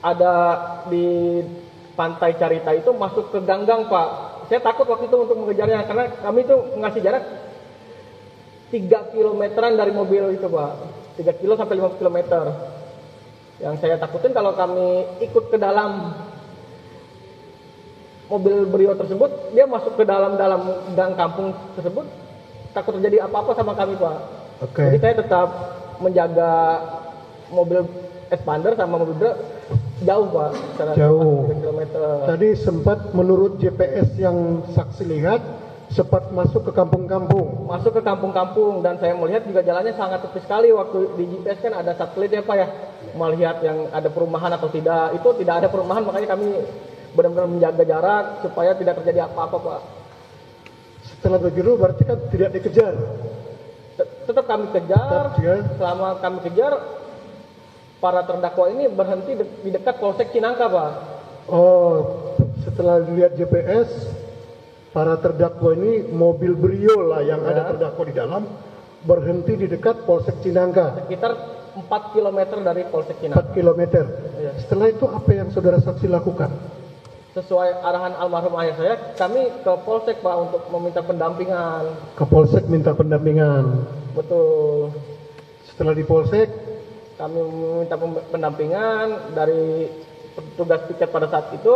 ada di Pantai Carita itu masuk ke ganggang Pak. Saya takut waktu itu untuk mengejarnya karena kami itu ngasih jarak 3 kilometeran dari mobil itu Pak. 3 kilo sampai 5 kilometer. Yang saya takutin kalau kami ikut ke dalam mobil Brio tersebut, dia masuk ke dalam gang kampung tersebut, takut terjadi apa-apa sama kami Pak. Jadi saya tetap menjaga mobil Expander sama mobil Brio jauh Pak. Jauh. 3 kilometer. Tadi sempat menurut GPS yang saksi lihat, sempat masuk ke kampung-kampung. Masuk ke kampung-kampung dan saya melihat juga jalannya sangat tepi sekali. Waktu di GPS kan ada satelit ya Pak ya, melihat yang ada perumahan atau tidak. Itu tidak ada perumahan, makanya kami benar-benar menjaga jarak supaya tidak terjadi apa-apa Pak. Setelah begitu berarti kan tidak dikejar. Tetap kami kejar. Selama kami kejar, para terdakwa ini berhenti di dekat Polsek Cinangka Pak. Oh, setelah lihat GPS, para terdakwa ini mobil Brio lah yang ada terdakwa di dalam berhenti di dekat Polsek Cinangka. Sekitar 4 km dari Polsek Cinangka. 4 km. Iya. Setelah itu apa yang saudara saksi lakukan? Sesuai arahan almarhum ayah saya, kami ke Polsek Pak untuk meminta pendampingan. Ke Polsek minta pendampingan. Betul. Setelah di Polsek, kami meminta pendampingan dari petugas piket pada saat itu,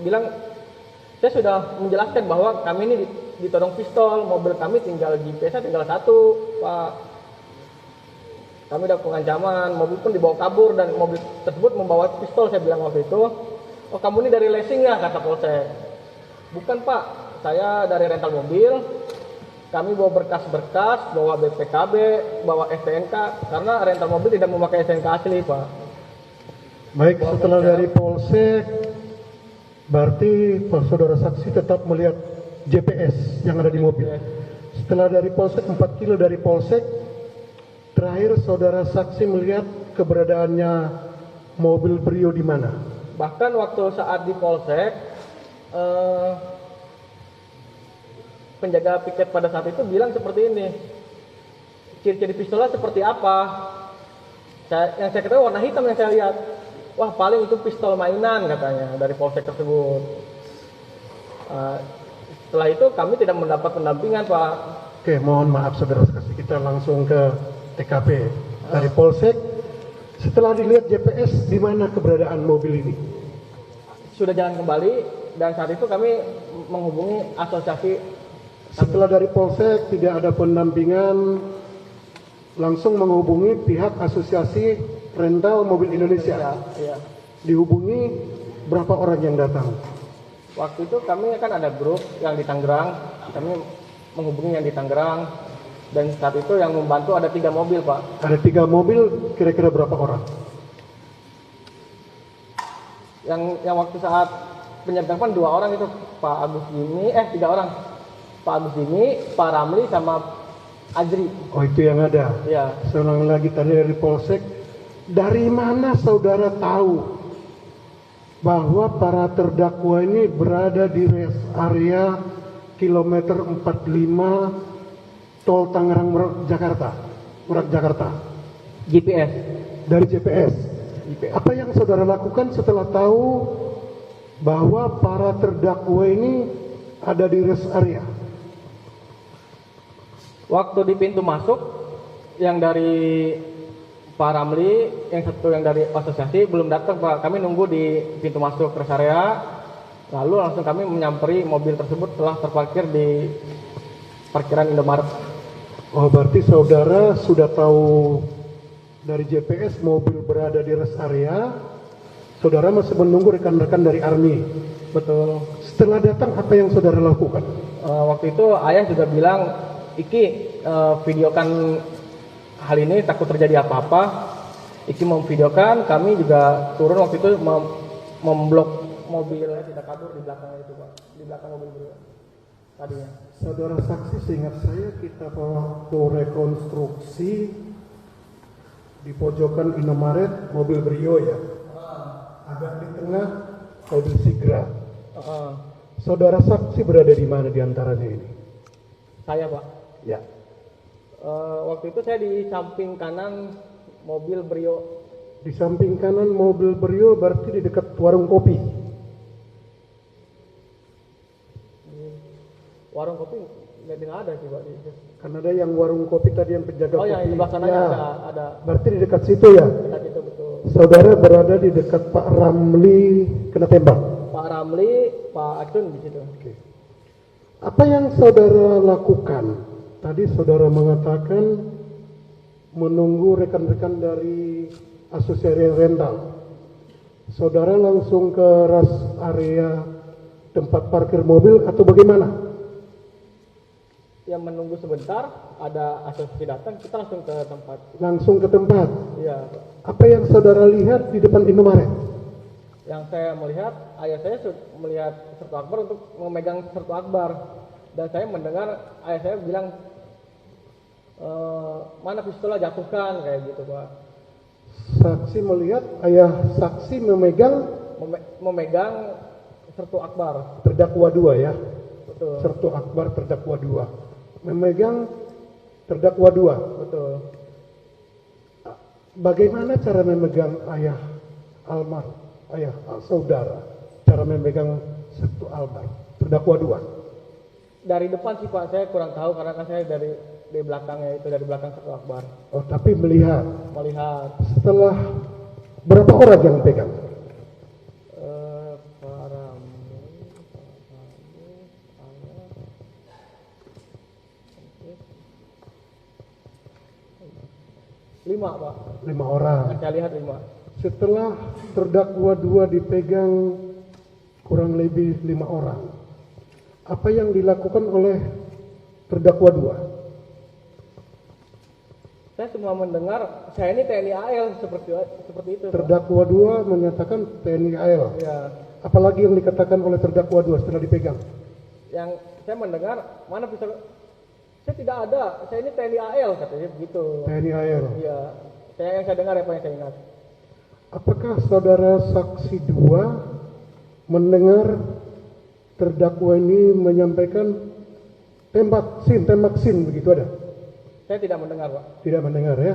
bilang saya sudah menjelaskan bahwa kami ini ditodong pistol, mobil kami tinggal GPS-nya tinggal 1 Pak. Kami dapat pengancaman, mobil pun dibawa kabur dan mobil tersebut membawa pistol, saya bilang waktu itu. Oh kamu ini dari leasing ya, kata Polsek. Bukan Pak, saya dari rental mobil. Kami bawa berkas-berkas, bawa BPKB, bawa STNK, karena rental mobil tidak memakai STNK asli Pak. baik setelah dari Polsek, berarti saudara saksi tetap melihat GPS yang ada di mobil. Setelah dari Polsek, 4 kilo dari Polsek, terakhir saudara saksi melihat keberadaannya mobil Brio di mana? Bahkan waktu saat di Polsek, penjaga piket pada saat itu bilang seperti ini, ciri-ciri pistolnya seperti apa? Yang saya ketahui warna hitam yang saya lihat. Wah paling itu pistol mainan katanya dari Polsek tersebut. Setelah itu kami tidak mendapat pendampingan Pak. Oke, mohon maaf saudara saksi, kita langsung ke TKP dari Polsek. Setelah dilihat GPS, di mana keberadaan mobil ini? Sudah jalan kembali dan saat itu kami menghubungi asosiasi. Setelah dari Polsek tidak ada pendampingan, langsung menghubungi pihak asosiasi rental mobil Indonesia. Ya. Dihubungi berapa orang yang datang? Waktu itu kami kan ada grup yang di Tangerang, kami menghubungi yang di Tangerang. Dan saat itu yang membantu ada 3 mobil Pak. Ada 3 mobil, kira-kira berapa orang? Yang waktu saat penyergapan 2 orang itu Pak Agus Jimmy, 3 orang. Pak Agus Jimmy, Pak Ramli sama Ajri. Oh itu yang ada. Ya. Seorang lagi tadi dari Polsek. Dari mana saudara tahu bahwa para terdakwa ini berada di rest area kilometer 45 Tol Tangerang Merak Jakarta? GPS. Dari GPS. Apa yang saudara lakukan setelah tahu bahwa para terdakwa ini ada di rest area? Waktu di pintu masuk, yang dari Pak Ramli, yang satu yang dari asosiasi belum datang Pak. Kami nunggu di pintu masuk rest area, lalu langsung kami menyamperi mobil tersebut telah terparkir di parkiran Indomaret. Oh berarti saudara sudah tahu dari GPS mobil berada di rest area, saudara masih menunggu rekan-rekan dari Army. Betul. Setelah datang apa yang saudara lakukan? Waktu itu ayah juga bilang, Iki videokan hal ini takut terjadi apa-apa. Iki memvideokan, kami juga turun waktu itu memblok mobil tidak kabur di belakang itu Pak, di belakang mobil Brio tadinya. Saudara saksi, seingat saya kita waktu rekonstruksi di pojokan Indomaret mobil Brio ya, agak di tengah mobil Sigra. Saudara saksi berada di mana di antaranya ini? Saya Pak. Ya. Waktu itu saya di samping kanan mobil Brio Di samping kanan mobil Brio berarti di dekat warung kopi. Warung kopi nggak ada sih Pak. Kan ada yang warung kopi tadi yang penjaga Oh kopi. ya, di belakang sana ada. Berarti di dekat situ ya. Dekat itu betul. Saudara berada di dekat Pak Ramli kena tembak. Pak Ramli, Pak Acun di situ. Oke. Apa yang saudara lakukan? Tadi saudara mengatakan menunggu rekan-rekan dari asosiasi rental. Saudara langsung ke rest area tempat parkir mobil atau bagaimana? Yang menunggu sebentar, ada asosiasi datang, kita langsung ke tempat. Langsung ke tempat. Iya, Pak. Apa yang saudara lihat di depan Indomaret? Yang saya melihat, ayah saya melihat Sertu Akbar untuk memegang Sertu Akbar. Dan saya mendengar ayah saya bilang, mana pistolnya, jatuhkan, kayak gitu Pak. Saksi melihat ayah saksi memegang Memegang Sertu Akbar. terdakwa dua ya. Betul. Sertu Akbar terdakwa dua. Memegang terdakwa dua. Betul. Bagaimana cara memegang ayah saudara, cara memegang Sertu Akbar terdakwa dua? Dari depan sih Pak, saya kurang tahu karena kan saya dari belakangnya itu, dari belakang Sertu Akbar. Oh, tapi melihat. Setelah Berapa orang yang pegang? Pak Ramli, lima Pak. 5 orang. Yang saya lihat 5. Setelah terdakwa dua dipegang kurang lebih 5 orang. Apa yang dilakukan oleh terdakwa dua? Saya cuma mendengar, saya ini TNI AL seperti itu. Pak. Terdakwa dua menyatakan TNI AL. Ya, Apalagi yang dikatakan oleh terdakwa dua setelah dipegang? yang saya mendengar, mana pistol? Saya tidak ada, saya ini TNI AL katanya begitu. TNI AL. Iya, yang saya dengar apa yang saya ingat. Apakah saudara saksi dua mendengar terdakwa ini menyampaikan tembak sin begitu ada? Saya tidak mendengar Pak, Tidak mendengar ya?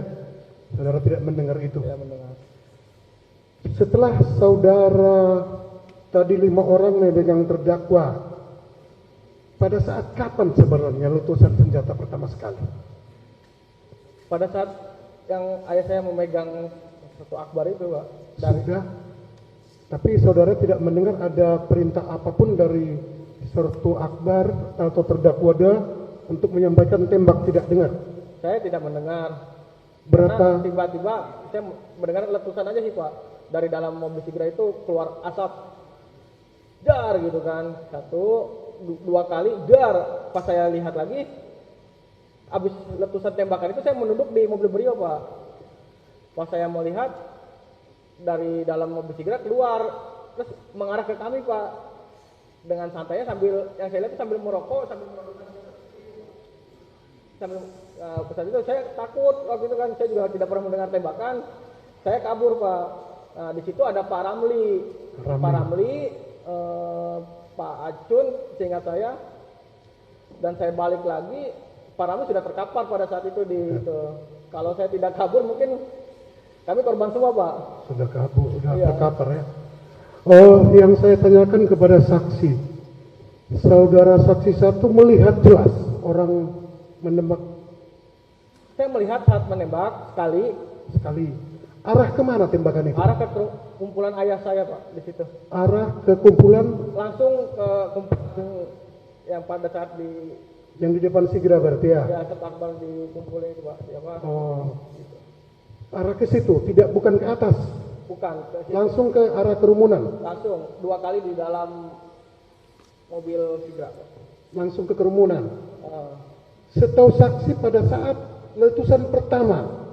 Saudara tidak mendengar itu. tidak mendengar. Setelah saudara tadi 5 orang memegang terdakwa, pada saat kapan sebenarnya letusan senjata pertama sekali? Pada saat yang ayah saya memegang Sertu Akbar itu Pak, Sudah. Tapi saudara tidak mendengar ada perintah apapun dari Sertu Akbar atau terdakwa dua untuk menyampaikan tembak, tidak dengar? saya tidak mendengar. Berapa? Karena tiba-tiba saya mendengar letusan aja sih Pak. Dari dalam mobil Sigra itu keluar asap. Dar gitu kan. 1, 2 kali dar. Pas saya lihat lagi, habis letusan tembakan itu saya menunduk di mobil Brio Pak. Pas saya mau lihat, dari dalam mobil Sigra keluar. Terus mengarah ke kami Pak. Dengan santainya sambil, yang saya lihat itu sambil merokok, sambil pesan itu saya takut waktu itu kan, saya juga tidak pernah mendengar tembakan, saya kabur Pak. Nah, di situ ada Pak Ramli. Pak Acun seingat saya, dan saya balik lagi, Pak Ramli sudah terkapar pada saat itu di itu. Kalau saya tidak kabur mungkin kami korban semua Pak. Sudah kabur, sudah Iya. terkapar ya. Oh, yang saya tanyakan kepada saksi, saudara saksi satu melihat jelas orang menembak Saya melihat saat menembak sekali. Arah kemana tembakan itu? arah ke kumpulan ayah saya Pak di situ. Arah ke kumpulan Langsung ke kumpulan yang pada saat yang di depan Sigra berarti ya? ya Sertu Akbar dikumpulin itu Pak. Ya, Pak. Oh, arah ke situ, bukan ke atas, Bukan ke situ. langsung ke arah kerumunan, Langsung 2 kali di dalam mobil Sigra Pak. langsung ke kerumunan. Eh, Setahu saksi pada saat letusan pertama,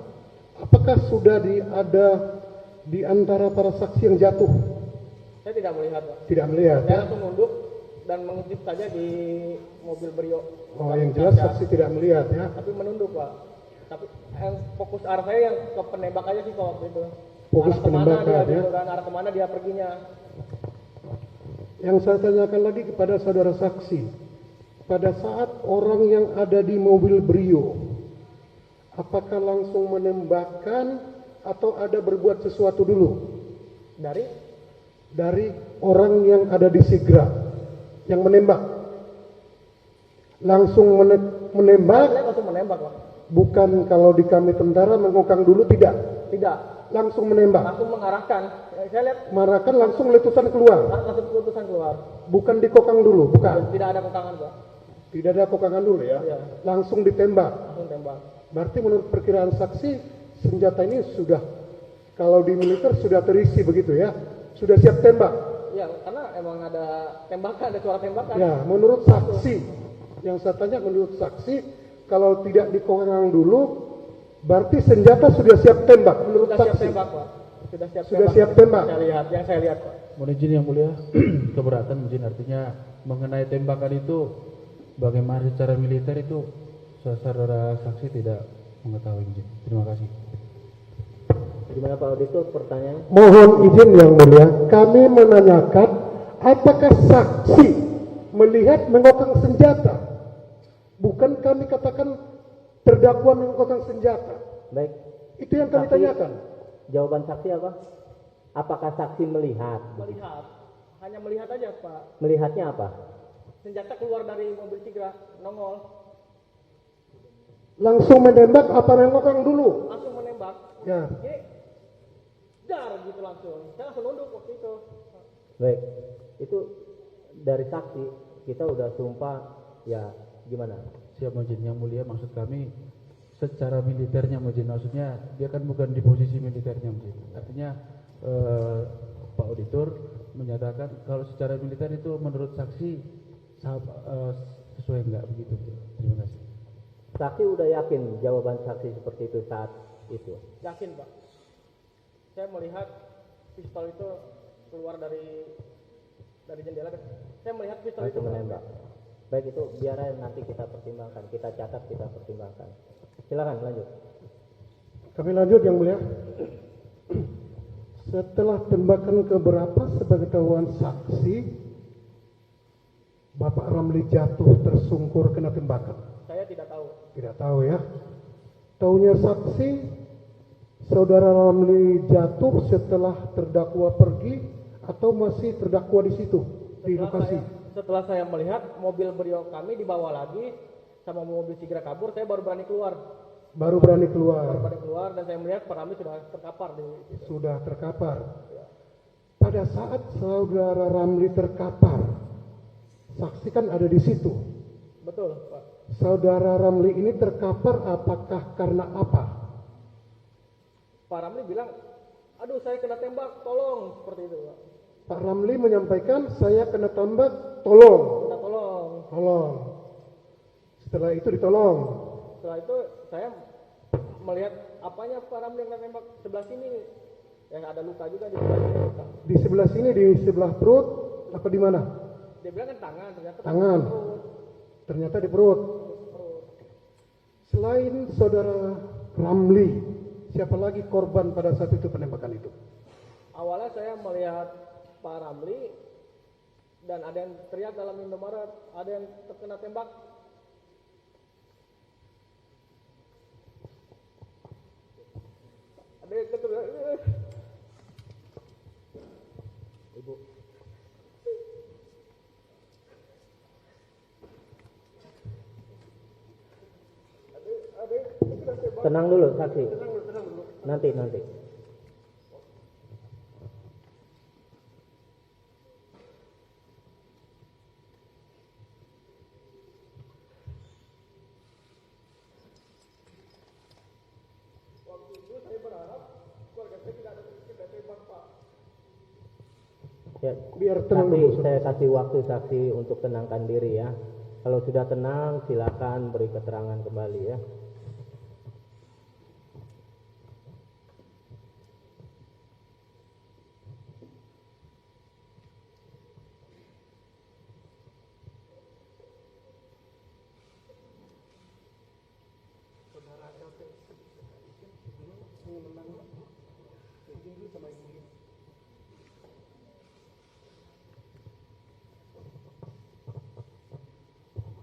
apakah sudah ada di antara para saksi yang jatuh? saya tidak melihat Pak. Tidak melihat Saya ya? langsung nunduk dan mengintip saja di mobil Brio. Oh, yang jelas saksi tidak melihat ya? Tapi menunduk Pak. Tapi yang fokus arah saya yang ke penembak aja sih Pak waktu itu. Fokus Arah kemana dia penembakan, ya? gitu kan, arah kemana dia perginya. Yang saya tanyakan lagi kepada saudara saksi, pada saat orang yang ada di mobil Brio, apakah langsung menembakkan atau ada berbuat sesuatu dulu dari orang yang ada di Sigra yang menembak? Langsung menembak, saya langsung menembak, Pak. bukan kalau di kami tentara mengokang dulu, tidak. Tidak, Langsung menembak. langsung mengarahkan. Saya lihat Marakan langsung letusan keluar. langsung keputusan keluar. Bukan dikokang dulu, bukan. Tidak ada kokangan, Pak. Tidak ada kokangan dulu ya. Iya. Langsung ditembak. Langsung tembak. Berarti menurut perkiraan saksi, senjata ini sudah, kalau di militer sudah terisi begitu ya. Sudah siap tembak. Iya, karena emang ada tembakan, ada suara tembakan. Ya, menurut saksi, yang saya tanya menurut saksi, kalau tidak dikokang dulu, berarti senjata sudah siap tembak menurut Sudah siap saksi. tembak, Pak. Sudah siap Sudah tembak. siap tembak. Yang saya lihat, Pak. Mohon izin yang mulia, keberatan izin artinya mengenai tembakan itu bagaimana secara militer itu saudara saksi tidak mengetahui izin. Terima kasih. Gimana Pak Auditor pertanyaan? Mohon izin yang mulia, kami menanyakan apakah saksi melihat mengokang senjata? Bukan kami katakan terdakwa mengokang senjata. Baik, Itu yang kami Saksi. tanyakan. jawaban saksi apa? Apakah saksi melihat? Melihat, hanya melihat aja, Pak. Melihatnya apa? Senjata keluar dari mobil Tigra, nongol, Langsung menembak apa mengokang dulu? langsung menembak. Ya, Jadi, dar gitu langsung. Saya langsung nunduk waktu itu. Baik, itu dari saksi kita udah sumpah ya gimana? Siap izin yang mulia, maksud kami secara militernya izin, maksudnya dia kan bukan di posisi militernya izin. Artinya Pak Auditor menyatakan kalau secara militer itu menurut saksi sesuai enggak begitu. Terima kasih. Saksi udah yakin jawaban saksi seperti itu saat itu? Yakin, Pak. Saya melihat pistol itu keluar dari jendela. Saya melihat pistol itu Langsung menembak. Baik, itu biar nanti kita pertimbangkan, kita catat, kita pertimbangkan. Silakan lanjut. kami lanjut yang mulia. Setelah tembakan keberapa sepengetahuan saksi, Bapak Ramli jatuh tersungkur kena tembakan? Saya tidak tahu. Tidak tahu ya. Taunya saksi, saudara Ramli jatuh setelah terdakwa pergi atau masih terdakwa di situ di lokasi? Setelah saya melihat mobil Brio kami dibawa lagi sama mobil Sigra kabur, saya baru berani keluar. Baru berani Baru keluar, berani keluar dan saya melihat Pak Ramli sudah terkapar di situ. sudah terkapar. Pada saat saudara Ramli terkapar, saksi kan ada di situ. Betul, Pak. Saudara Ramli ini terkapar apakah karena apa? Pak Ramli bilang, aduh saya kena tembak, tolong, seperti itu, Pak. Pak Ramli menyampaikan saya kena tembak, tolong, Minta tolong. tolong. Setelah itu ditolong. Setelah itu saya melihat apanya Pak Ramli yang kena tembak sebelah sini, yang ada luka juga di sebelah sini. Pak. Di sebelah sini, di sebelah perut, apa di mana? Dia bilang kan tangan, ternyata Tangan. perut. Ternyata di perut. Selain saudara Ramli, siapa lagi korban pada saat itu penembakan itu? Awalnya saya melihat Pak Ramli dan ada yang teriak dalam Indomaret, ada yang terkena tembak. Ada yang teriak, Ibu. ada yang kena tembak. Tenang dulu saksi. Nanti. Waktu itu saya berharap keluarga saya tidak ada kena tembak, Pak. Ya, Biar tenang nanti dulu. saya kasih waktu saksi untuk tenangkan diri ya. Kalau sudah tenang, silakan beri keterangan kembali ya.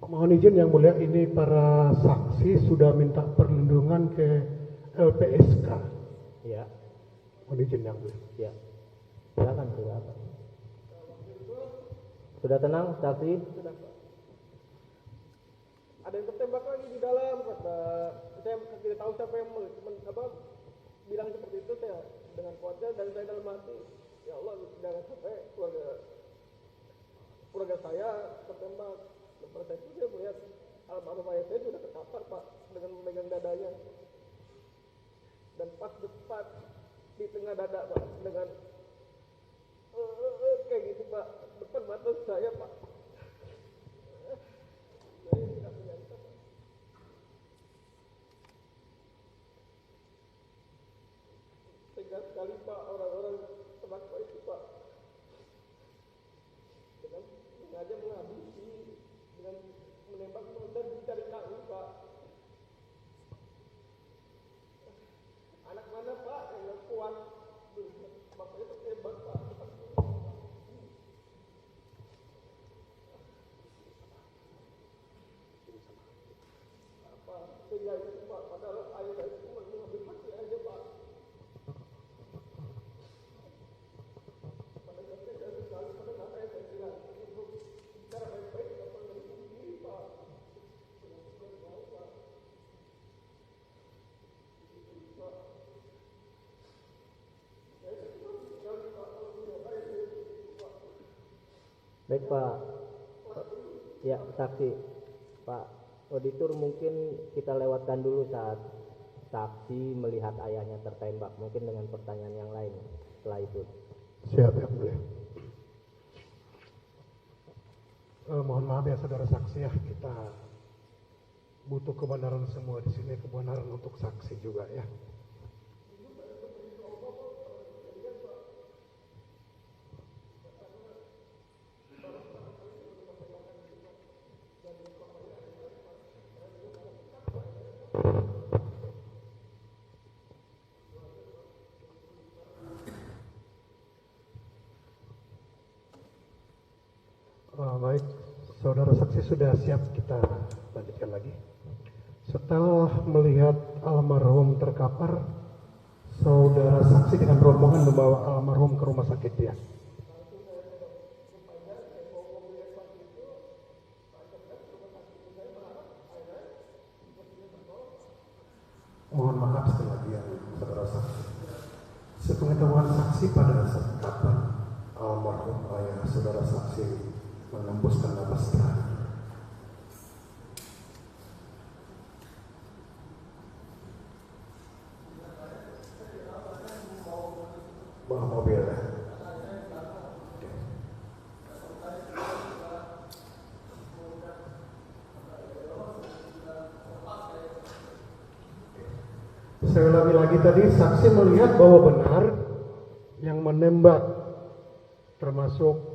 Mohon izin yang mulia, ini para saksi sudah minta perlindungan ke LPSK. Ya, Mohon izin yang mulia. ya. Silakan. Sudah tenang, saksi? Ada yang tertembak lagi di dalam, kata saya tidak tahu siapa yang bilang seperti itu. Saya dengan kuatnya dan saya dalam hati, ya Allah jangan sampai keluarga saya tertembak. Lepas saya itu saya melihat almarhum ayah saya sudah terkapar Pak dengan memegang dadanya, dan pas depan di tengah dada Pak dengan kayak gitu Pak, depan mata saya Pak. Saya tidak menyangka Pak. Tegas sekali Pak orang-orang terdakwa itu Pak, dengan sengaja menghabisi, dengan menembak dan mencari tahu Pak. Anak mana Pak yang gak kuat, bapaknya tertembak Pak. Apa sehingga itu Pak, padahal ayah saya cuma mengambil hati aja Pak. Pada saat saya sekali, pada saat saya bilang untuk bicara baik-baik, tidak pernah menutup diri Pak. Baik Pak. Ya, saksi. Pak Auditor, mungkin kita lewatkan dulu saat saksi melihat ayahnya tertembak, mungkin dengan pertanyaan yang lain setelah itu. Siap yang mulia. Mohon maaf ya saudara saksi ya, kita butuh kebenaran semua di sini, kebenaran untuk saksi juga ya. Baik, saudara saksi sudah siap, kita lanjutkan lagi. Setelah melihat almarhum terkapar, saudara saksi dengan rombongan membawa almarhum ke rumah sakit ya. Mohon maaf sekali lagi yang saudara saksi. Sepengetahuan saksi pada saat kapan almarhum ayah saudara saksi menembuskan napas terakhir. Bawa mobil ya. Saya ulangi lagi tadi, saksi melihat bahwa benar yang menembak termasuk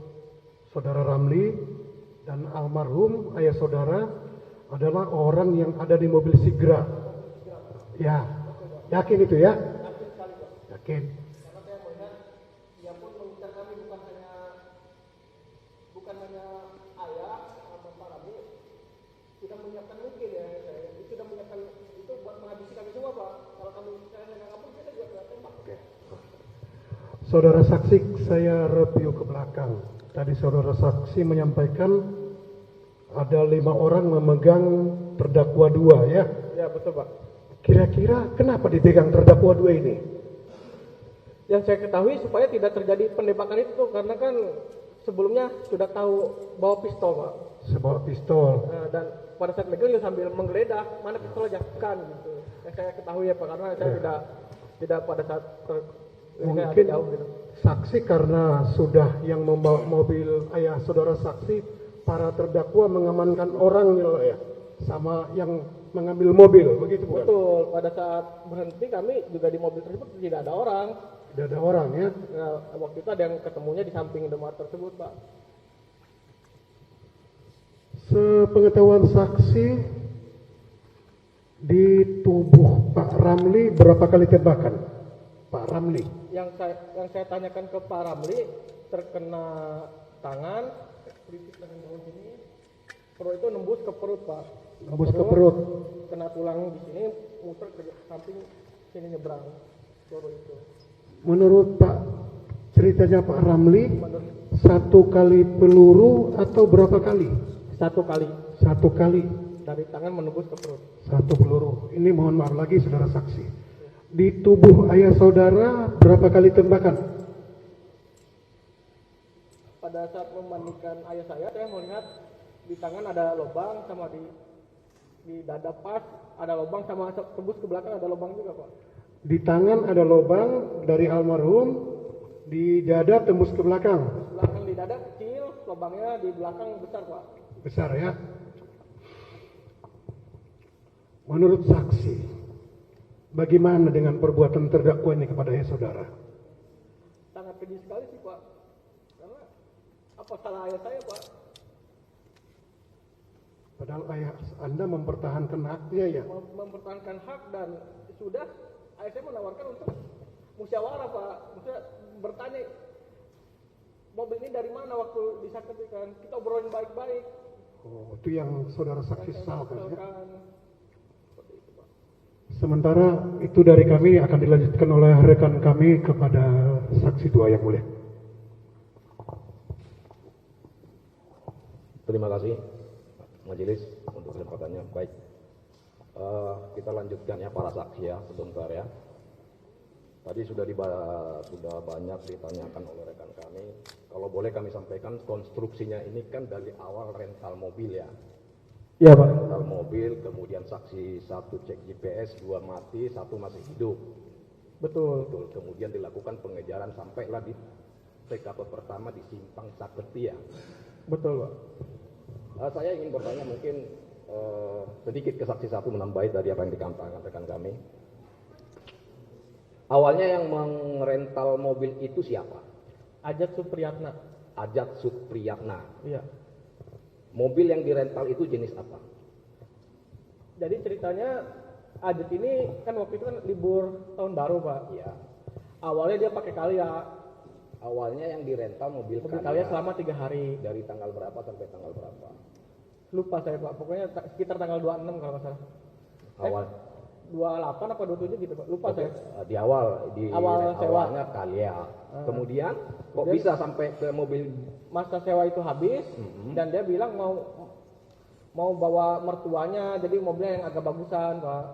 saudara Ramli dan almarhum ayah saudara adalah orang yang ada di mobil Sigra. Ya, yakin itu ya? Yakin. Karena saya melihat dia pun mengincar kami bukan hanya ayah atau Pak Rabi, sudah menyiapkan mungkin ya, saya sudah menyiapkan itu buat menghabisi kami semua Pak. Kalau kami saya nggak ngapun kita juga sudah tembak. Oke. Saudara saksi, saya review ke belakang. Tadi saudara saksi menyampaikan ada 5 orang memegang terdakwa 2 ya? Ya betul Pak. Kira-kira kenapa dipegang terdakwa 2 ini? Yang saya ketahui supaya tidak terjadi penembakan itu karena kan sebelumnya sudah tahu bawa pistol Pak. Sebuah pistol. Dan pada saat megang dia sambil menggeledah mana pistol aja kan gitu. Yang saya ketahui ya Pak, karena saya tidak pada saat Mungkin jauh gitu. saksi karena sudah yang membawa mobil ayah saudara saksi, para terdakwa mengamankan orang ya, sama yang mengambil mobil, begitu bukan? Betul, pada saat berhenti kami juga di mobil tersebut tidak ada orang. Tidak ada orang ya. Nah, waktu itu ada yang ketemunya di samping Indomaret tersebut Pak. Sepengetahuan saksi, di tubuh Pak Ramli berapa kali tembakan? Pak Ramli. Yang saya tanyakan ke Pak Ramli, terkena tangan, kritik dengan bawah sini, perut itu nembus ke perut Pak. Nembus ke perut. Kena tulang di sini, muter ke samping sini nyebrang. Menurut Pak, ceritanya Pak Ramli, 1 kali peluru atau berapa kali? 1 kali 1 kali. dari tangan menembus ke perut. 1 peluru. Ini mohon maaf lagi saudara saksi. Di tubuh ayah saudara berapa kali tembakan? Pada saat memandikan ayah saya melihat di tangan ada lubang, sama di dada pas ada lubang, sama tembus ke belakang ada lubang juga, Pak. Di tangan ada lubang dari almarhum, di dada tembus ke belakang. Belakang di dada kecil, lubangnya di belakang besar, Pak. Besar ya. Menurut saksi, bagaimana dengan perbuatan terdakwa ini kepada ayah saudara? Sangat keji sekali sih, Pak. Karena apa salah ayah saya, Pak? Padahal ayah Anda mempertahankan haknya ya. Mempertahankan hak, dan sudah ayah saya menawarkan untuk musyawarah, Pak. Maksudnya bertanya mobil ini dari mana waktu disaksikan. Kita obrolin baik-baik. Oh, itu yang saudara saksi sesalkan ya. Misalkan, Sementara itu dari kami akan dilanjutkan oleh rekan kami kepada saksi 2 yang mulia. Terima kasih majelis untuk kesempatannya. Baik, kita lanjutkan ya para saksi ya sebentar ya. Tadi sudah banyak ditanyakan oleh rekan kami. Kalau boleh kami sampaikan, konstruksinya ini kan dari awal rental mobil ya. iya, Pak. Rental mobil, kemudian saksi 1 cek GPS, 2 mati, 1 masih hidup. Betul. Betul. Kemudian dilakukan pengejaran sampailah di TKP pertama di Simpang Saketia. Betul, Pak. Saya ingin bertanya mungkin sedikit ke saksi 1 menambahi tadi apa yang dikatakan rekan kami. Awalnya yang merental mobil itu siapa? Ajat Supriyatna. Ajat Supriyatna. Iya. Mobil yang dirental itu jenis apa? Jadi ceritanya Ajat ini kan waktu itu kan libur tahun baru, Pak. Iya. Awalnya dia pakai Calya. Awalnya yang dirental mobil Calya selama 3 hari. dari tanggal berapa sampai tanggal berapa? Lupa saya, Pak. Pokoknya sekitar tanggal 26 kalau nggak salah. Awal 28 apa 27 gitu, Pak. Lupa saya. di awal Awal sewa. awalnya Calya. Kemudian kok bisa sampai ke mobil? Masa sewa itu habis dan dia bilang mau bawa mertuanya, jadi mobilnya yang agak bagusan, Pak.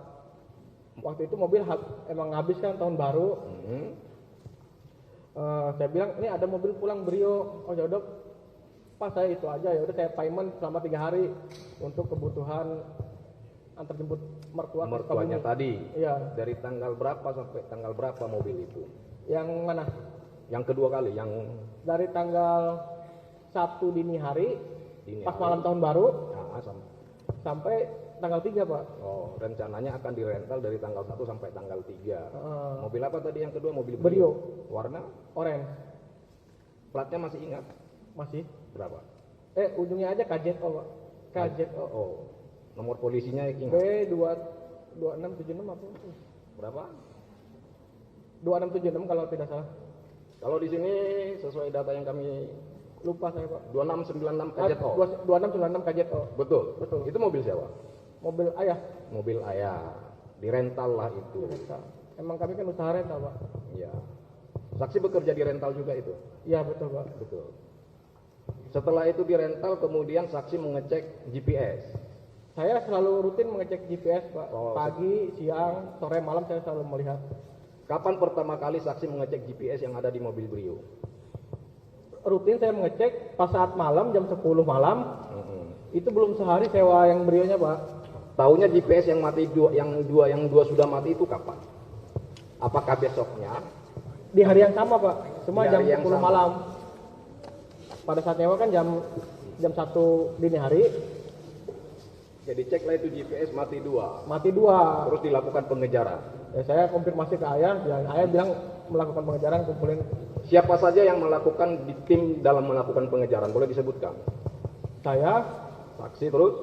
Waktu itu mobil emang habis kan tahun baru. Saya bilang ini ada mobil pulang Brio. Oh ya udah, pas saya itu aja, ya udah saya payment selama 3 hari untuk kebutuhan antar jemput mertua. Mertuanya tadi. Iya. Dari tanggal berapa sampai tanggal berapa mobil itu? Yang mana? Yang kedua kali, yang Dari tanggal 1 dini hari, pas hari. malam tahun baru, Nah, sampai tanggal 3, Pak. oh, rencananya akan dirental dari tanggal 1 sampai tanggal 3. Mobil apa tadi yang kedua? Mobil Brio. Warna? Orange. Platnya masih ingat? Masih. Berapa? Ujungnya aja KZO, Pak. KZO. Oh, nomor polisinya ingat? B2676 apa? Berapa? 2676 kalau tidak salah. Kalau di sini sesuai data yang kami Lupa saya, Pak. 2696 KZO. 2696 KZO. Betul. Betul. Itu mobil siapa? Mobil ayah. Mobil ayah. Dirental lah itu. Rental. Emang kami kan usaha rental, Pak. Iya. Saksi bekerja di rental juga itu. Iya, betul, Pak. Betul. Setelah itu dirental, kemudian saksi mengecek GPS. Saya selalu rutin mengecek GPS, Pak. Oh. Pagi, siang, sore, malam saya selalu melihat. Kapan pertama kali saksi mengecek GPS yang ada di mobil Brio? Rutin saya mengecek pas saat malam jam 10 malam. Itu belum sehari sewa yang Brionya, Pak. Tahunya GPS yang mati yang dua sudah mati itu kapan? Apakah besoknya? Di hari yang sama, Pak. Cuma Di jam hari yang 10 sama. malam. Pada saat nyewa kan jam 1 dini hari, Jadi ceklah itu GPS mati 2. mati 2. Terus dilakukan pengejaran. Ya, saya konfirmasi ke ayah, ayah bilang melakukan pengejaran, kumpulin. Siapa saja yang melakukan di tim dalam melakukan pengejaran? Boleh disebutkan? Saya, Saksi terus?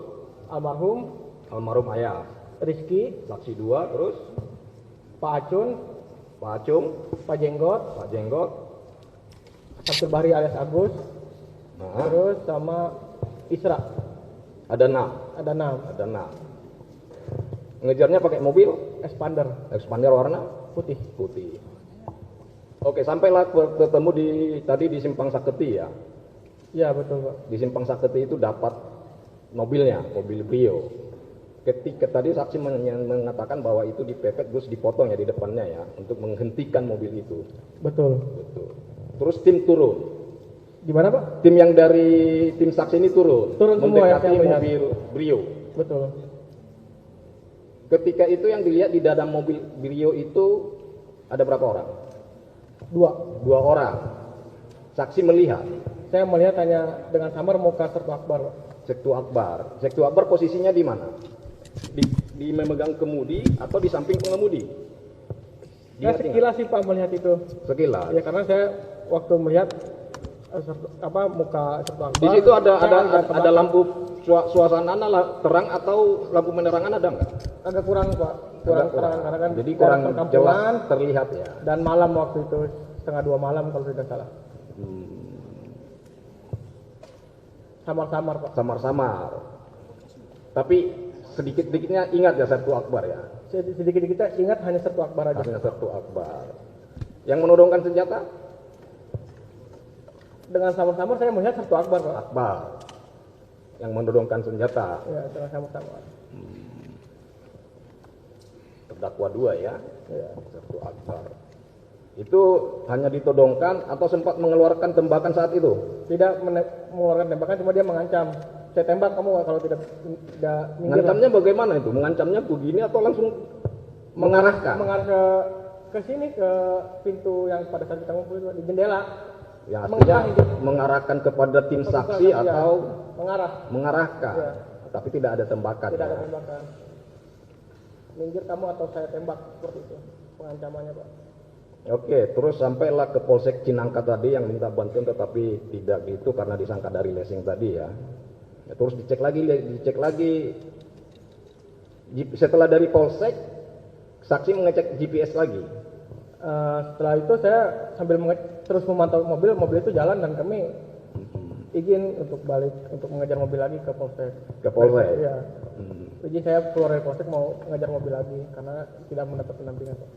almarhum, Almarhum ayah. Rizky, Saksi 2 terus? Pak Acun, Pak Acung, Pak Jenggot, Pak Jenggot. Samsul Bahri alias Agus, Nah, terus sama Isra. ada 6. Ada 6. Ada 6. Ngejarnya pakai mobil? Expander Expander warna? Putih. Putih. Oke, sampailah ketemu tadi di Simpang Saketi ya. Iya betul Pak. Di Simpang Saketi itu dapat mobilnya, mobil Brio. Ketika tadi saksi mengatakan bahwa itu dipepet terus dipotong ya di depannya ya untuk menghentikan mobil itu. Betul. Betul. Terus tim turun. Gimana Pak? Tim yang dari tim saksi ini turun. Turun semua ya, mendekati saya melihat. mobil Brio. Betul. Ketika itu yang dilihat di dalam mobil Brio itu ada berapa orang? 2. 2 orang. Saksi melihat Saya melihat hanya dengan samar muka Sertu Akbar Pak. Sektu Akbar. Sektu Akbar posisinya di mana? Di memegang kemudi atau di samping pengemudi? Saya sekilas sih Pak melihat itu. Sekilas. Ya karena saya waktu melihat muka Sertu Akbar. Di situ ada saya agak ke belakang. lampu suasana terang atau lampu penerangan ada nggak? Agak kurang Pak. Kurang Agak terang karena kan Jadi daerah kurang perkampungan jelas terlihat ya. dan malam waktu itu 1:30 malam kalau tidak salah. Samar-samar Pak. Samar-samar. Tapi sedikit-sedikitnya ingat ya Sertu Akbar ya. Sedikit kita ingat hanya Sertu Akbar aja. Hanya Sertu Akbar. Yang menodongkan senjata? Dengan samar-samar saya melihat Sertu Akbar Pak. Akbar. Yang menodongkan senjata. Ya dengan samar-samar. Terdakwa 2 ya. Ya. Sertu Akbar. Itu hanya ditodongkan atau sempat mengeluarkan tembakan saat itu? Tidak mengeluarkan tembakan, cuma dia mengancam. Saya tembak kamu kalau tidak minggir. Mengancamnya bagaimana itu? Mengancamnya begini atau langsung mengarahkan? Mengarah ke sini ke pintu yang pada saat kita ngumpul itu di jendela. Ya artinya Mengarah itu. mengarahkan kepada tim saksi Ya, atau mengarahkan. mengarahkan. Ya. Tapi tidak ada tembakan. Tidak ada ya. tembakan. Minggir kamu atau saya tembak seperti itu pengancamannya Pak. Oke, terus sampailah ke Polsek Cinangka tadi yang minta bantuan tetapi tidak gitu karena disangka dari lesing tadi ya. Ya, terus dicek lagi. Setelah dari Polsek, saksi mengecek GPS lagi. Setelah itu saya sambil terus memantau mobil itu jalan dan kami izin untuk balik untuk mengejar mobil lagi ke Polsek. Ke Polsek? Iya. Izin saya keluar dari Polsek mau mengejar mobil lagi karena tidak mendapat pendampingan Pak.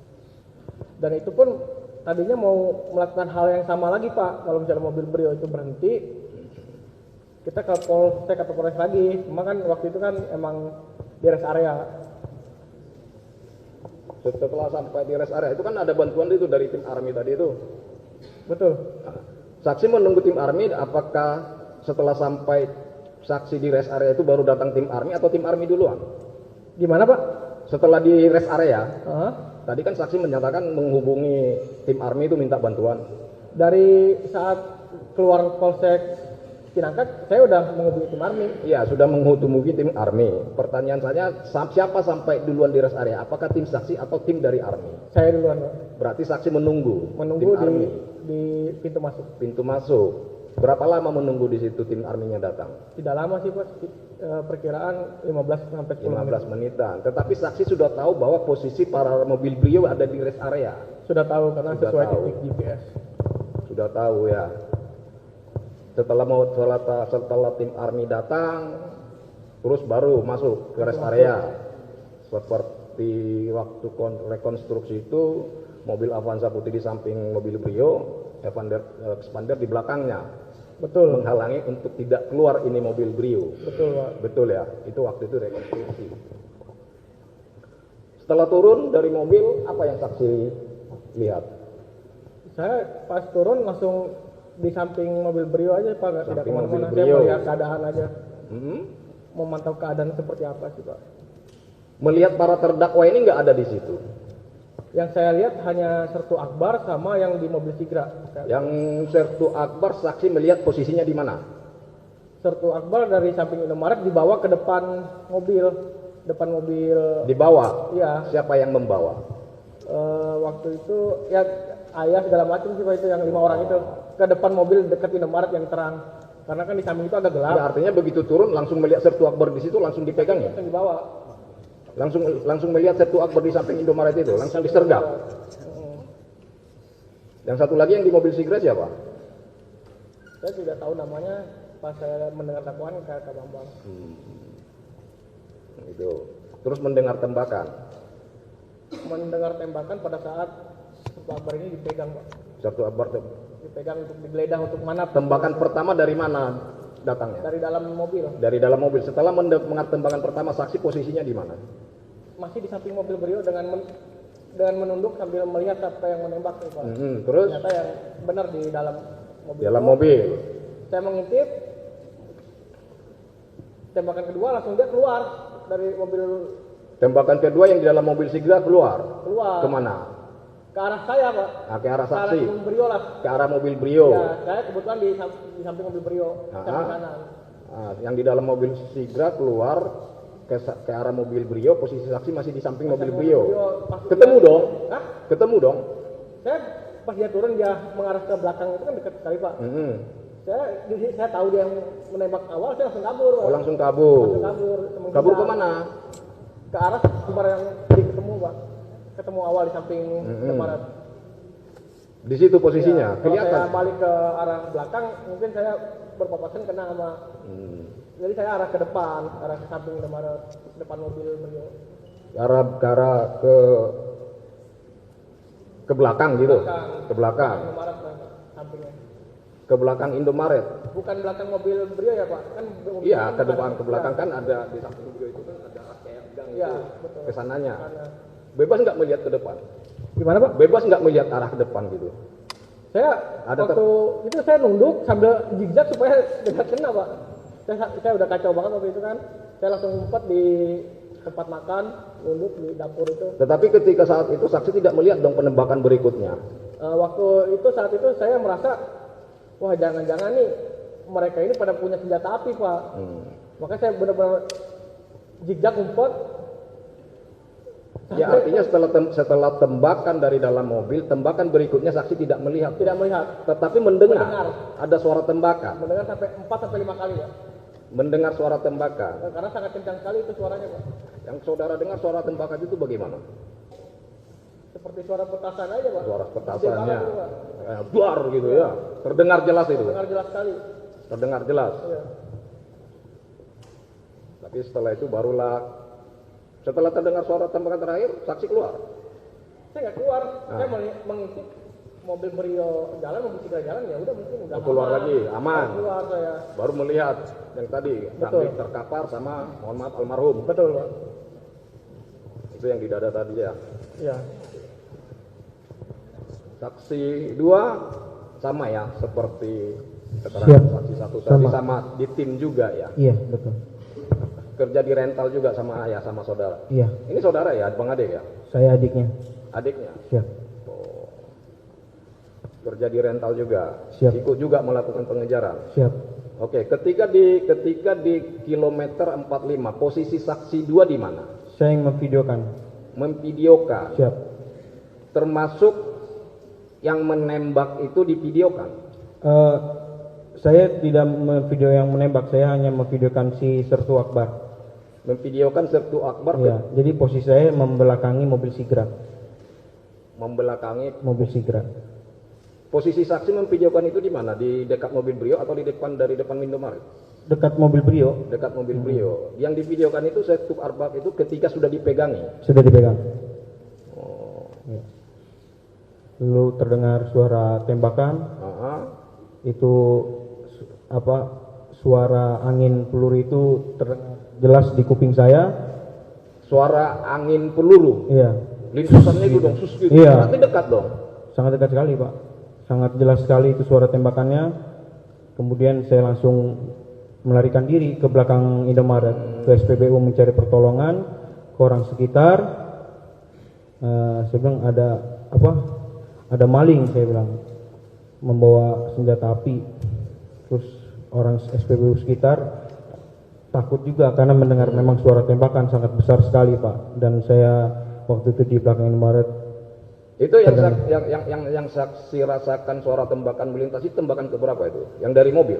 Dan itu pun tadinya mau melakukan hal yang sama lagi Pak. Kalau misalnya mobil Brio itu berhenti, kita ke Polsek atau Polres lagi. Cuma kan waktu itu kan emang di rest area. Setelah sampai di rest area itu kan ada bantuan itu dari tim Army tadi itu. Betul. Nah, saksi menunggu tim Army, apakah setelah sampai saksi di rest area itu baru datang tim Army atau tim Army duluan? Gimana Pak? Setelah di rest area, Hah? tadi kan saksi menyatakan menghubungi tim Army itu minta bantuan. Dari saat keluar Polsek Cinangka, saya udah menghubungi tim Army. Iya, sudah menghubungi tim Army. Pertanyaan saya, siapa sampai duluan di rest area? Apakah tim saksi atau tim dari Army? Saya duluan Pak. Berarti saksi menunggu tim Menunggu Army. di pintu masuk. Pintu masuk. Berapa lama menunggu di situ tim Army-nya datang? Tidak lama sih Pak, perkiraan 15 sampai 10 menit. 15 menitan. Tetapi saksi sudah tahu bahwa posisi para mobil Brio ada di rest area. Sudah tahu karena Sudah sesuai tahu. titik GPS. Sudah tahu ya. Setelah tim Army datang, terus baru masuk ke rest area. Seperti waktu rekonstruksi itu, mobil Avanza putih di samping mobil Brio, Expander di belakangnya. Betul. Menghalangi untuk tidak keluar ini mobil Brio. Betul Pak. Betul ya, itu waktu itu rekonstruksi. Setelah turun dari mobil, apa yang saksi lihat? Saya pas turun langsung di samping mobil Brio aja Pak, nggak tidak Samping mobil kemana-mana. Saya Brio. melihat keadaan aja, Hmm? memantau keadaan seperti apa sih Pak. Melihat para terdakwa ini nggak ada di situ. Yang saya lihat hanya Sertu Akbar sama yang di mobil Sigra. Yang Sertu Akbar saksi melihat posisinya di mana? Sertu Akbar dari samping Indomaret dibawa ke depan mobil. Dibawa. Iya. Siapa yang membawa? Waktu itu ya ayah segala macam sih Pak, itu yang 5 orang itu ke depan mobil dekat Indomaret yang terang. Karena kan di samping itu agak gelap. Ya, artinya begitu turun langsung melihat Sertu Akbar di situ langsung dipegang ya? Langsung dibawa. Langsung melihat Sertu Akbar di samping Indomaret itu, langsung disergap. Yang satu lagi yang di mobil Sigra siapa? Saya tidak tahu namanya, pas saya mendengar dakwaan kayak Kak Bambang. Itu. Terus mendengar tembakan. mendengar tembakan pada saat Sertu Akbar ini dipegang, Pak. Sertu Akbar Dipegang untuk digeledah untuk mana tembakan pertama dari mana datangnya? dari dalam mobil. Dari dalam mobil. Setelah mendengar tembakan pertama, saksi posisinya di mana? Masih di samping mobil beliau dengan menunduk sambil melihat siapa yang menembak, Pak. Terus Ternyata yang benar di dalam mobil. dalam itu, mobil. Saya mengintip. Tembakan kedua langsung dia keluar dari mobil. Tembakan kedua yang di dalam mobil Sigra keluar. Keluar. Kemana? Ke arah saya, Pak. Nah, ke arah Ke arah saksi. mobil beliau lah. Ke arah mobil Brio. Ya, saya kebetulan di samping mobil beliau, samping kanan. Nah, yang di dalam mobil Sigra keluar ke arah mobil Brio, posisi saksi masih di samping mobil Brio. Pas Ketemu dia- dong? Hah? Ketemu dong? Saya pas dia turun dia mengarah ke belakang itu kan dekat sekali, Pak. Saya tahu dia yang menembak awal, saya langsung kabur, Pak. Oh, langsung kabur. Langsung kabur. Kabur kemana? Ke arah sumber yang ketemu, Pak. Ketemu awal di samping Barat. Di situ posisinya. Kalau saya Kelihatan. balik ke arah belakang, mungkin saya berpapasan kena sama. Jadi saya arah ke depan, arah ke samping depan mobil beliau. Ke arah ke belakang gitu. Ke belakang. Barat, Pak, sampingnya. Ke belakang Indomaret. Bukan belakang mobil beliau ya, Pak? Kan mobil Iya, beliau ke depan ada- ke belakang ya. kan ada di samping Brio itu kan ada kayak gang Iya, itu. betul. Ke sananya. Karena- Bebas nggak melihat ke depan? Gimana, Pak? Bebas nggak melihat arah ke depan gitu? Saya Ada waktu itu saya nunduk sambil zigzag supaya tidak kena, Pak. Saya udah kacau banget waktu itu kan. Saya langsung ngumpet di tempat makan, nunduk di dapur itu. Tetapi ketika saat itu saksi tidak melihat dong penembakan berikutnya. Waktu itu saat itu saya merasa, wah jangan-jangan nih mereka ini pada punya senjata api, Pak. Makanya saya benar-benar zigzag ngumpet. Ya artinya setelah tembakan dari dalam mobil, tembakan berikutnya saksi tidak melihat. Tidak melihat, Tetapi mendengar Mendengar. ada suara tembakan. mendengar sampai 4 sampai 5 kali, ya. Mendengar suara tembakan. Karena sangat kencang sekali itu suaranya, Pak. Yang saudara dengar suara tembakan itu bagaimana? Seperti suara petasan aja, Pak. Suara Gede petasannya. banget itu, Pak. Duar gitu ya. Terdengar jelas itu. Dengar jelas sekali. Terdengar jelas. Iya. Tapi setelah itu barulah setelah terdengar suara tembakan terakhir, saksi keluar. Saya nggak keluar, saya mengintip mobil Brio jalan, mobil Sigra jalan, ya udah mungkin udah Keluar aman. lagi, aman. Saya keluar saya. Baru melihat yang tadi Betul. sambil terkapar sama mohon maaf almarhum. Betul, Pak. Itu yang di dada tadi ya. Iya. Saksi 2 sama ya seperti keterangan Siap. saksi 1 tadi Sama. sama di tim juga ya. Iya, betul. Kerja di rental juga sama ayah sama saudara. Iya, Ini saudara ya, Bang Ade ya? saya adiknya. Adiknya. Siap. Kerja di rental juga. Siap. Ikut juga melakukan pengejaran. Siap. Oke, ketika di kilometer 45, posisi saksi 2 di mana? Saya yang memvideokan. Memvideokan. Siap. Termasuk yang menembak itu divideokan. Saya tidak memvideo yang menembak, saya hanya memvideokan si Sertu Akbar. Memvideokan Sertu Akbar Iya, jadi posisi saya membelakangi mobil Sigra. membelakangi. Mobil Sigra. Posisi saksi memvideokan itu di mana? Di dekat mobil Brio atau dari depan Indomaret? Dekat mobil Brio, Dekat mobil Brio. Yang divideokan itu Sertu Akbar itu ketika sudah dipegangi. sudah dipegang. Iya. Lalu terdengar suara tembakan, Aha. itu suara angin peluru itu terdengar jelas di kuping saya. Suara angin peluru. Iya, Lintusannya itu dong, sus gitu. Iya. Berarti dekat dong. sangat dekat sekali, Pak. Sangat jelas sekali itu suara tembakannya. Kemudian saya langsung melarikan diri ke belakang Indomaret, ke SPBU mencari pertolongan ke orang sekitar. Saya bilang ada maling, saya bilang, membawa senjata api. Terus orang SPBU sekitar takut juga karena mendengar memang suara tembakan sangat besar sekali, Pak. Dan saya waktu itu di belakang Indomaret. Itu yang saksi rasakan suara tembakan melintas itu tembakan keberapa itu? Yang dari mobil?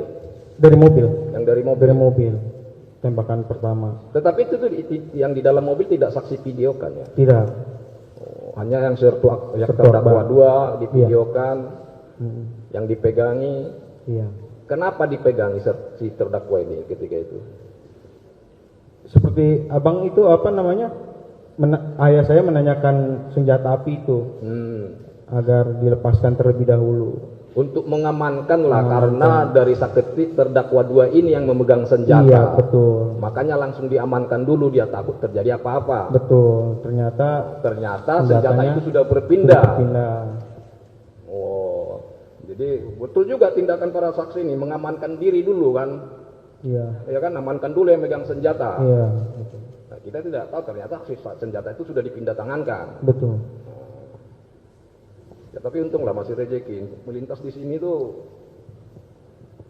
Dari mobil. Yang dari mobil. Dari mobil. Tembakan pertama. Tetapi itu tuh yang di dalam mobil tidak saksi videokan ya? Tidak. Hanya yang Sertu terdakwa 2 divideokan, yang dipegangi. Iya. Kenapa dipegangi si terdakwa ini ketika itu? Seperti abang itu apa namanya? ayah saya menanyakan senjata api itu agar dilepaskan terlebih dahulu. Untuk mengamankan lah, karena dari saksi terdakwa 2 ini yang memegang senjata. Iya, betul. Makanya langsung diamankan dulu, dia takut terjadi apa-apa. Betul. Ternyata senjata itu sudah berpindah. berpindah. Oh, jadi betul juga tindakan para saksi ini, mengamankan diri dulu kan. Iya. Ya kan, amankan dulu yang megang senjata. Iya, betul. Nah, kita tidak tahu ternyata senjata itu sudah dipindah tangankan. Betul. Ya, tapi untunglah masih rezeki. Melintas di sini tuh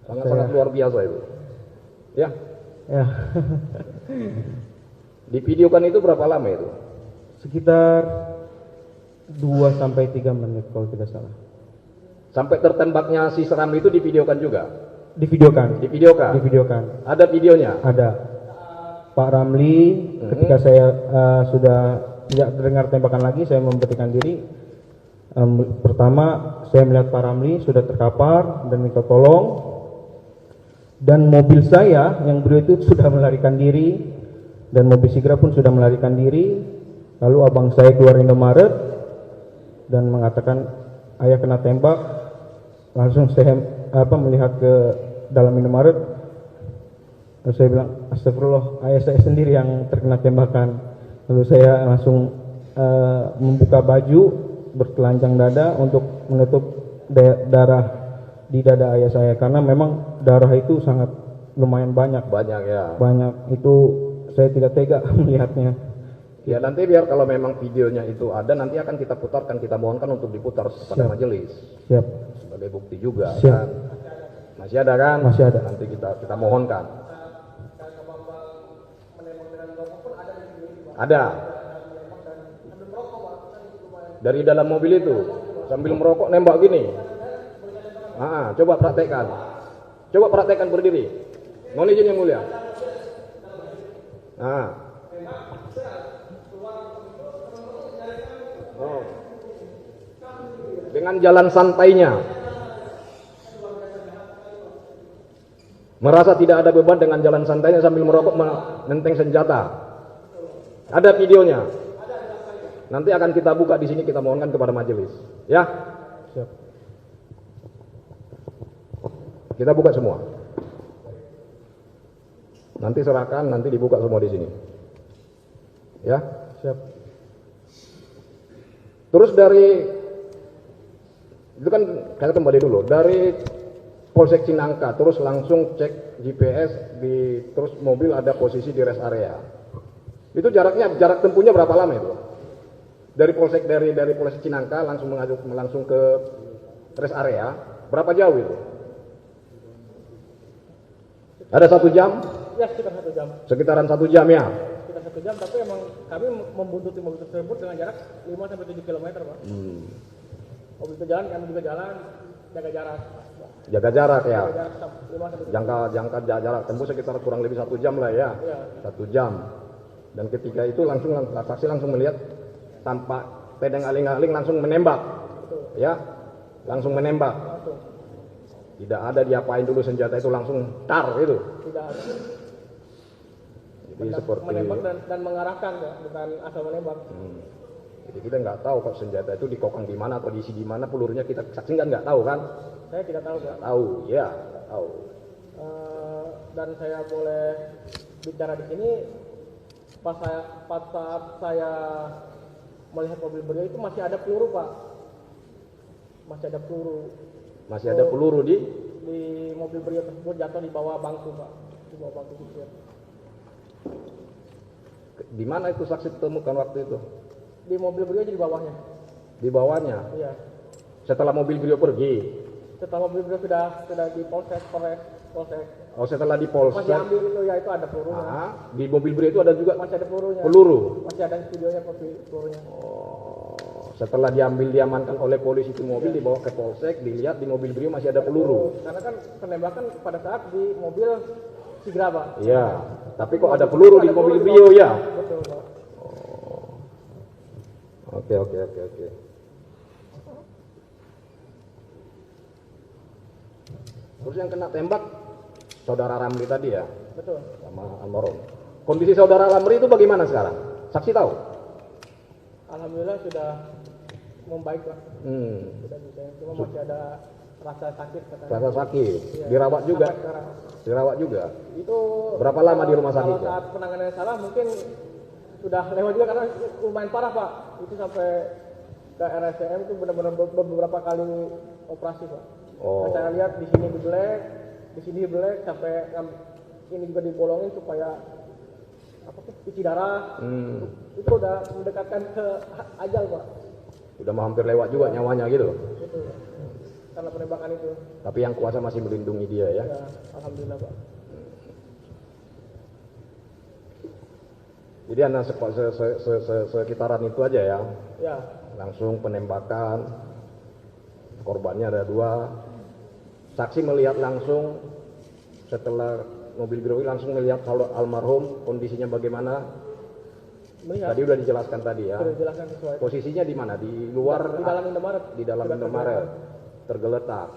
sangat-sangat luar biasa itu. Ya, Ya. divideokan itu berapa lama itu? Sekitar 2 sampai 3 menit kalau tidak salah. Sampai tertembaknya si seram itu divideokan juga? Divideokan. Divideokan. Ada videonya? Ada. Pak Ramli ketika saya sudah tidak dengar tembakan lagi, saya memberanikan diri. Pertama saya melihat Pak Ramli sudah terkapar dan minta tolong, dan mobil saya yang beliau itu sudah melarikan diri, dan mobil Sigra pun sudah melarikan diri. Lalu abang saya keluar Indomaret dan mengatakan ayah kena tembak. Langsung saya melihat ke dalam Indomaret, lalu saya bilang astagfirullah, ayah saya sendiri yang terkena tembakan. Lalu saya langsung membuka baju bertelanjang dada untuk menutup darah di dada ayah saya, karena memang darah itu sangat lumayan banyak. Banyak, itu saya tidak tega melihatnya. Ya, nanti biar kalau memang videonya itu ada, nanti akan kita putarkan, kita mohonkan untuk diputar pada majelis. Siap. Sebagai bukti juga. Siap. Kan? Masih ada kan? Masih ada. Nanti kita mohonkan. Ada. Dari dalam mobil itu sambil merokok nembak gini. Coba praktekkan berdiri. Mohon izin yang mulia. Dengan jalan santainya, merasa tidak ada beban dengan jalan santainya sambil merokok menenteng senjata. Ada videonya. Nanti akan kita buka di sini, kita mohonkan kepada majelis. Ya. Siap. Kita buka semua. Nanti serahkan, nanti dibuka semua di sini. Ya. Siap. Terus itu kan kita kembali dulu dari Polsek Cinangka, terus langsung cek GPS terus mobil ada posisi di rest area. Itu jarak tempuhnya berapa lama itu? Dari Polsek Cinangka langsung ke rest area, berapa jauh itu? Ada 1 jam? Ya, sekitar 1 jam. Sekitaran 1 jam ya. Sekitar 1 jam, tapi emang kami membuntuti mobil tersebut dengan jarak 5 sampai 7 km, Pak. Mobil itu jalan, kami juga jalan, jaga jarak. Jaga jarak ya. Jaga jarak 5 sampai 7 Jangka jarak tempuh sekitar kurang lebih 1 jam lah ya. Iya. 1 jam. Dan ketika itu saksi langsung melihat tanpa tedeng aling-aling langsung menembak. Betul. Ya. Langsung menembak. Langsung. Tidak ada diapain dulu senjata itu, langsung tar itu. Tidak ada. Jadi seperti menembak dan mengarahkan, ya, bukan asal menembak. Jadi kita nggak tahu kok senjata itu dikokang di mana atau diisi di mana, pelurunya kita saksi kan nggak tahu kan? Saya tidak tahu, Pak. Tahu, ya, nggak tahu. Dan saya boleh bicara di sini pas saat saya melihat mobil beliau itu masih ada peluru, Pak. Masih ada peluru. Masih ada peluru di mobil beliau tersebut, jatuh di bawah bangku, Pak. Di bawah bangku supir. Di mana itu saksi temukan waktu itu? Di mobil beliau, di bawahnya. Di bawahnya. Iya. Setelah mobil beliau pergi. Setelah mobil beliau sudah di polsek. Oh, setelah di polsek. Masih ambil itu, ya, itu ada pelurunya. Di mobil beliau itu ada juga Masih ada pelurunya. peluru. Masih ada videonya pelurunya. Setelah diamankan oleh polisi itu mobil, dibawa ke polsek, dilihat di mobil beliau masih ada peluru. Karena kan penembakan pada saat di mobil Sigra, Pak. Iya, tapi kok ada peluru di mobil beliau ya? Betul, Pak. Oke. Terus yang kena tembak saudara Ramli tadi ya, Betul. sama almarhum. Kondisi saudara Ramli itu bagaimana sekarang? Saksi tahu? Alhamdulillah sudah membaik Pak. Sudah bisa. Cuma masih ada rasa sakit katanya. Rasa sakit, Iya. dirawat juga, Sampai sekarang. dirawat juga. Itu Berapa lama di rumah sakit, kalau Pak? saat penanganan yang salah mungkin sudah lewat juga karena lumayan parah Pak. Itu sampai ke RSCM itu benar-benar beberapa kali operasi Pak. Oh. Saya lihat di sini dibelek, di sini dibelek sampai ini juga dibolongin supaya apa tuh cuci darah. Itu udah mendekatkan ke ajal Pak. Udah mau hampir lewat juga nyawanya gitu. Itu karena penembakan itu. Tapi yang kuasa masih melindungi dia ya. Ya, alhamdulillah Pak. Jadi anda sekitaran itu aja ya. Ya, Langsung penembakan, korbannya ada 2. Saksi melihat langsung setelah mobil gerogi langsung melihat kalau almarhum kondisinya bagaimana. melihat Tadi udah dijelaskan tadi ya. sudah dijelaskan sesuai. Posisinya di mana? Di luar, Di dalam Indomaret. di dalam Sudah Indomaret, tergeletak.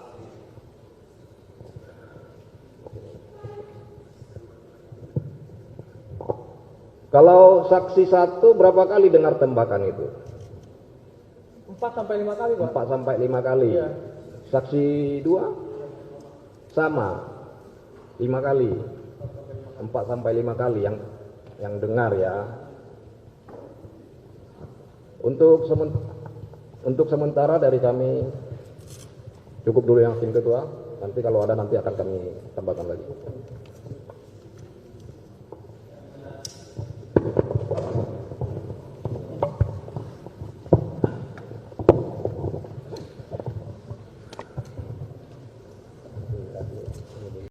Kalau saksi 1 berapa kali dengar tembakan itu? 4 sampai 5 kali Pak. 4 sampai 5 kali. Iya. Saksi 2 sama 5 kali. 4 sampai 5 kali yang dengar ya. Untuk sementara dari kami cukup dulu yang tim ketua. Nanti kalau ada nanti akan kami tambahkan lagi.